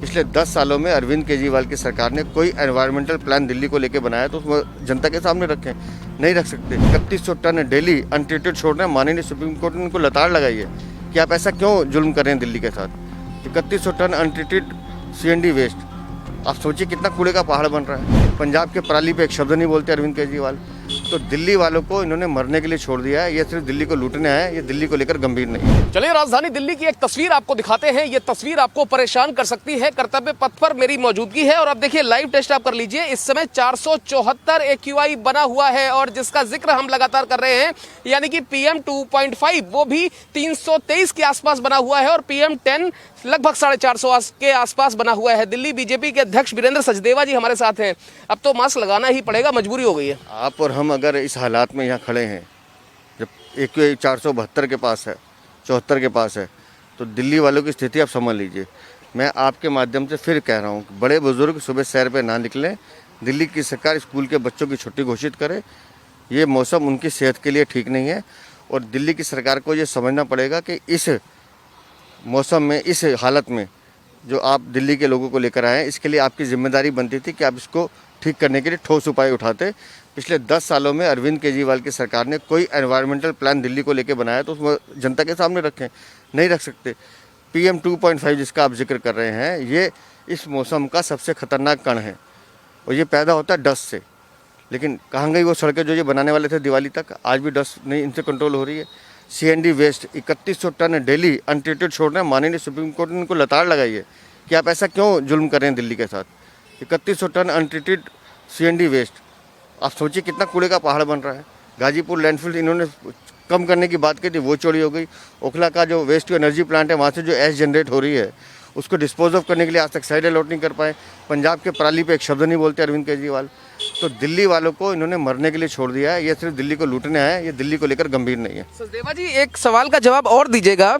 पिछले 10 सालों में अरविंद केजरीवाल की सरकार ने कोई एनवायरमेंटल प्लान दिल्ली को लेकर बनाया तो उसमें जनता के सामने रखें, नहीं रख सकते। 3100 टन डेली अनट्रीटेड छोड़ रहे हैं। माननीय सुप्रीम कोर्ट ने उनको लताड़ लगाई है कि आप ऐसा क्यों जुल्म कर रहे हैं दिल्ली के साथ। 3100 टन अनट्रीटेड CND वेस्ट, आप सोचिए कितना कूड़े का पहाड़ बन रहा है। पंजाब के पराली पे एक शब्द नहीं बोलते अरविंद केजरीवाल। तो दिल्ली वालों को इन्होंने मरने के लिए छोड़ दिया है। ये सिर्फ दिल्ली को लूटने आए, ये दिल्ली को लेकर गंभीर नहीं है। चलिए राजधानी दिल्ली की एक तस्वीर आपको दिखाते हैं। ये तस्वीर आपको परेशान कर सकती है। कर्तव्य पथ पर मेरी मौजूदगी है और अब देखिए लाइव टेस्ट आप कर लीजिए। इस समय 474 AQI बना हुआ है और जिसका जिक्र हम लगातार कर रहे हैं, यानी कि PM 2.5 वो भी 323 के आसपास बना हुआ है और PM 10 लगभग 450 के आसपास बना हुआ है। दिल्ली बीजेपी के अध्यक्ष वीरेंद्र सचदेवा जी हमारे साथ हैं। अब तो मास्क लगाना ही पड़ेगा, मजबूरी हो गई है। आप और हम अगर इस हालात में यहाँ खड़े हैं, जब AQI 472 के पास है, 74 के पास है, तो दिल्ली वालों की स्थिति आप समझ लीजिए। मैं आपके माध्यम से फिर कह रहा हूँ, बड़े बुजुर्ग सुबह सैर पे ना निकलें। दिल्ली की सरकार स्कूल के बच्चों की छुट्टी घोषित करे। ये मौसम उनकी सेहत के लिए ठीक नहीं है और दिल्ली की सरकार को ये समझना पड़ेगा कि इस मौसम में, इस हालत में जो आप दिल्ली के लोगों को लेकर आए हैं, इसके लिए आपकी जिम्मेदारी बनती थी कि आप इसको ठीक करने के लिए ठोस उपाय उठाते। पिछले 10 सालों में अरविंद केजरीवाल की सरकार ने कोई एनवायरमेंटल प्लान दिल्ली को लेकर बनाया तो उसमें जनता के सामने रखें, नहीं रख सकते। PM 2.5 जिसका आप जिक्र कर रहे हैं, ये इस मौसम का सबसे खतरनाक कण है और ये पैदा होता है डस्ट से। लेकिन कहाँ गई वो सड़कें जो ये बनाने वाले थे दिवाली तक? आज भी डस्ट नहीं इनसे कंट्रोल हो रही है। CND waste 3100 ton daily untreated छोड़ रहे हैं। माननीय सुप्रीम कोर्ट ने उनको लताड़ लगाई है कि आप ऐसा क्यों जुल्म कर रहे हैं दिल्ली के साथ। 3100 टन अनट्रीटेड CND वेस्ट, आप सोचिए कितना कूड़े का पहाड़ बन रहा है। गाजीपुर लैंडफिल इन्होंने कम करने की बात की थी, वो चोरी हो गई। ओखला का जो वेस्ट टू एनर्जी प्लांट है, वहाँ से जो ऐश जनरेट हो रही है, उसको डिस्पोज ऑफ करने के लिए आज तक साइड अलॉट नहीं कर पाए। पंजाब के पराली पे एक शब्द नहीं बोलते अरविंद केजरीवाल। तो दिल्ली वालों को इन्होंने मरने के लिए छोड़ दिया है। ये सिर्फ दिल्ली को लूटने आए, ये दिल्ली को लेकर गंभीर नहीं है। सचदेवा जी, एक सवाल का जवाब और दीजिएगा।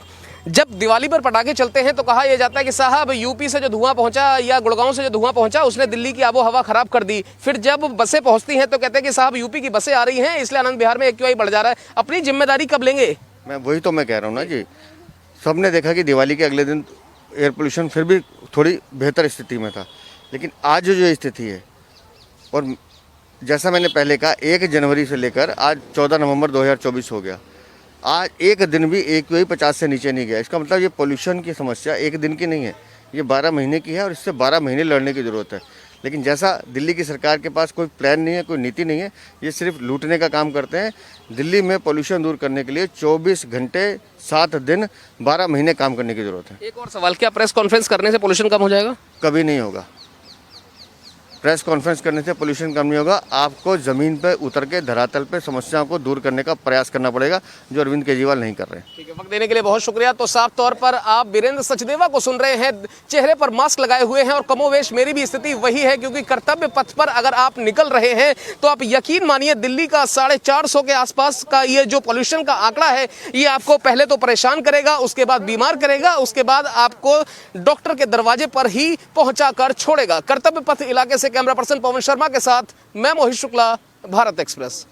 जब दिवाली पर पटाखे चलते हैं तो कहा यह जाता है कि साहब यूपी से जो धुआं पहुंचा या गुड़गांव से जो धुआं पहुंचा उसने दिल्ली की आबो हवा खराब कर दी। फिर जब बसें पहुंचती हैं तो कहते हैं कि साहब यूपी की बसें आ रही हैं, इसलिए आनंद विहार में AQI बढ़ जा रहा है। अपनी जिम्मेदारी कब लेंगे? वही तो मैं कह रहा हूँ ना जी। सबने देखा कि दिवाली के अगले दिन एयर पोल्यूशन फिर भी थोड़ी बेहतर स्थिति में था, लेकिन आज जो स्थिति है, और जैसा मैंने पहले कहा, 1 जनवरी से लेकर आज 14 नवंबर 2024 हो गया, आज एक दिन भी AQI 50 से नीचे नहीं गया। इसका मतलब ये पोल्यूशन की समस्या एक दिन की नहीं है, ये 12 महीने की है और इससे 12 महीने लड़ने की ज़रूरत है। लेकिन जैसा दिल्ली की सरकार के पास कोई प्लान नहीं है, कोई नीति नहीं है, ये सिर्फ लूटने का काम करते हैं। दिल्ली में पोल्यूशन दूर करने के लिए 24 घंटे 7 दिन 12 महीने काम करने की ज़रूरत है। एक और सवाल, क्या प्रेस कॉन्फ्रेंस करने से पोल्यूशन कम हो जाएगा? कभी नहीं होगा। प्रेस कॉन्फ्रेंस करने से पोल्यूशन कम नहीं होगा। आपको ज़मीन पर उतर के धरातल पे समस्याओं को दूर करने का प्रयास करना पड़ेगा, जो अरविंद केजरीवाल नहीं कर रहे हैं। ठीक है, वक्त देने के लिए बहुत शुक्रिया। तो साफ तौर पर आप वीरेंद्र सचदेवा को सुन रहे हैं, चेहरे पर मास्क लगाए हुए हैं और कमोवेश मेरी भी स्थिति वही है, क्योंकि कर्तव्य पथ पर अगर आप निकल रहे हैं तो आप यकीन मानिए दिल्ली का 450 के आसपास का ये जो पोल्यूशन का आंकड़ा है, ये आपको पहले तो परेशान करेगा, उसके बाद बीमार करेगा, उसके बाद आपको डॉक्टर के दरवाजे पर ही पहुंचा कर छोड़ेगा। कर्तव्य पथ इलाके से कैमरा पर्सन पवन शर्मा के साथ मैं मोहित शुक्ला, भारत एक्सप्रेस।